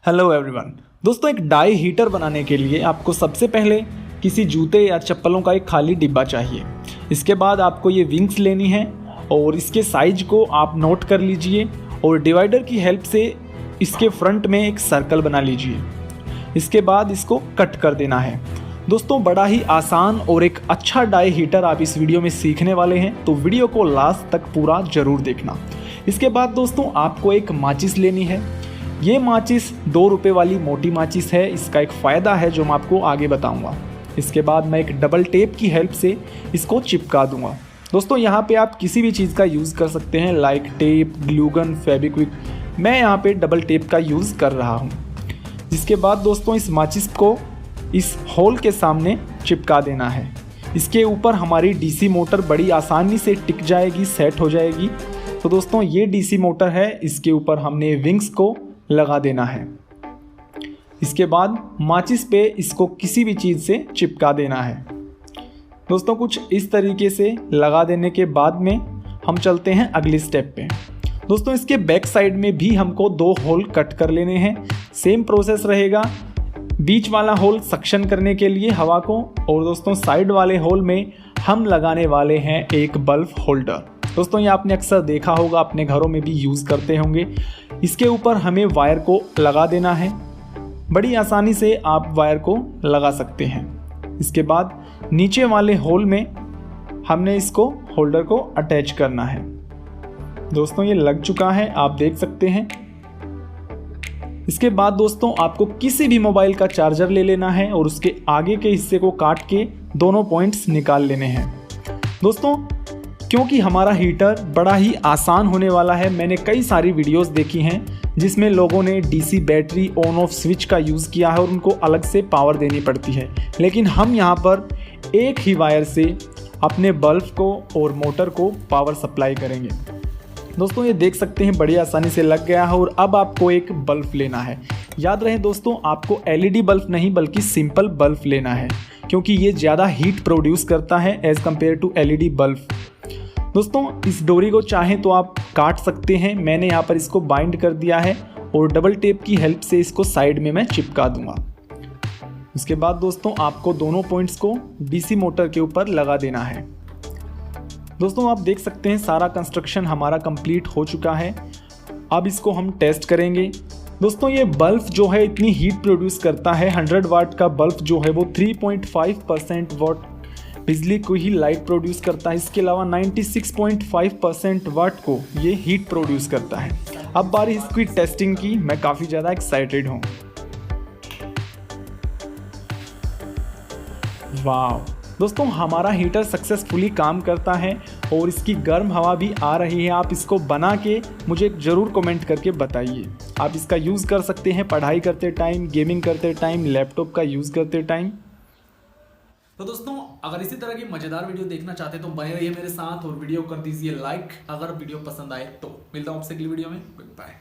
Hello everyone. दोस्तों, एक die heater बनाने के लिए आपको सबसे पहले किसी जूते या चप्पलों का एक खाली डिब्बा चाहिए। इसके बाद आपको ये विंग्स लेनी है और इसके साइज को आप नोट कर लीजिए और डिवाइडर की हेल्प से इसके फ्रंट में एक सर्कल बना लीजिए। इसके बाद इसको कट कर देना है। दोस्तों, बड़ा ही आसान और एक अच्छा डाई हीटर आप इस वीडियो में सीखने वाले हैं, तो वीडियो को लास्ट तक पूरा ज़रूर देखना। इसके बाद दोस्तों आपको एक माचिस लेनी है। ये माचिस 2 रुपये वाली मोटी माचिस है। इसका एक फ़ायदा है जो मैं आपको आगे बताऊंगा। इसके बाद मैं एक डबल टेप की हेल्प से इसको चिपका दूंगा। दोस्तों, यहाँ पे आप किसी भी चीज़ का यूज़ कर सकते हैं, लाइक टेप, ग्लूगन, फेविक्विक। मैं यहाँ पे डबल टेप का यूज़ कर रहा हूँ। जिसके बाद दोस्तों इस माचिस को इस होल के सामने चिपका देना है। इसके ऊपर हमारी डीसी मोटर बड़ी आसानी से टिक जाएगी, सेट हो जाएगी। तो दोस्तों ये डीसी मोटर है, इसके ऊपर हमने विंग्स को लगा देना है। इसके बाद माचिस पे इसको किसी भी चीज़ से चिपका देना है। दोस्तों, कुछ इस तरीके से लगा देने के बाद में हम चलते हैं अगले स्टेप पे। दोस्तों, इसके बैक साइड में भी हमको 2 होल कट कर लेने हैं। सेम प्रोसेस रहेगा। बीच वाला होल सक्शन करने के लिए हवा को, और दोस्तों साइड वाले होल में हम लगाने वाले हैं एक बल्ब होल्डर। दोस्तों, ये आपने अक्सर देखा होगा, अपने घरों में भी यूज़ करते होंगे। इसके ऊपर हमें वायर को लगा देना है। बड़ी आसानी से आप वायर को लगा सकते हैं। इसके बाद नीचे वाले होल में हमने इसको होल्डर को अटैच करना है। दोस्तों, ये लग चुका है, आप देख सकते हैं। इसके बाद दोस्तों आपको किसी भी मोबाइल का चार्जर ले लेना है और उसके आगे के हिस्से को काट के दोनों पॉइंट्स निकाल लेने हैं। दोस्तों, क्योंकि हमारा हीटर बड़ा ही आसान होने वाला है, मैंने कई सारी वीडियोस देखी हैं जिसमें लोगों ने DC battery on off switch का यूज़ किया है और उनको अलग से पावर देनी पड़ती है। लेकिन हम यहाँ पर एक ही वायर से अपने बल्ब को और मोटर को पावर सप्लाई करेंगे। दोस्तों, ये देख सकते हैं बड़ी आसानी से लग गया है। और अब आपको एक बल्ब लेना है। याद रहे दोस्तों, आपको एलईडी बल्ब नहीं बल्कि सिंपल बल्ब लेना है, क्योंकि ये ज़्यादा हीट प्रोड्यूस करता है as compare to LED bulb. दोस्तों, इस डोरी को चाहें तो आप काट सकते हैं। मैंने यहाँ पर इसको बाइंड कर दिया है और डबल टेप की हेल्प से इसको साइड में मैं चिपका दूंगा। उसके बाद दोस्तों आपको दोनों पॉइंट्स को डीसी मोटर के ऊपर लगा देना है। दोस्तों, आप देख सकते हैं सारा कंस्ट्रक्शन हमारा कंप्लीट हो चुका है। अब इसको हम टेस्ट करेंगे। दोस्तों, ये बल्ब जो है इतनी हीट प्रोड्यूस करता है। 100 वाट का बल्ब जो है वो 3.5% वाट बिजली को ही लाइट प्रोड्यूस करता है। इसके अलावा 96.5% वाट को ये हीट प्रोड्यूस करता है। अब बारी इसकी टेस्टिंग की। मैं काफ़ी ज़्यादा एक्साइटेड हूँ। वाह दोस्तों, हमारा हीटर सक्सेसफुली काम करता है और इसकी गर्म हवा भी आ रही है। आप इसको बना के मुझे ज़रूर कमेंट करके बताइए। आप इसका यूज़ कर सकते हैं पढ़ाई करते टाइम, गेमिंग करते टाइम, लैपटॉप का यूज़ करते टाइम। तो दोस्तों, अगर इसी तरह की मजेदार वीडियो देखना चाहते हैं तो बने रहिए मेरे साथ और वीडियो कर दीजिए लाइक अगर वीडियो पसंद आए तो। मिलता हूं आपसे अगली वीडियो में। Good bye.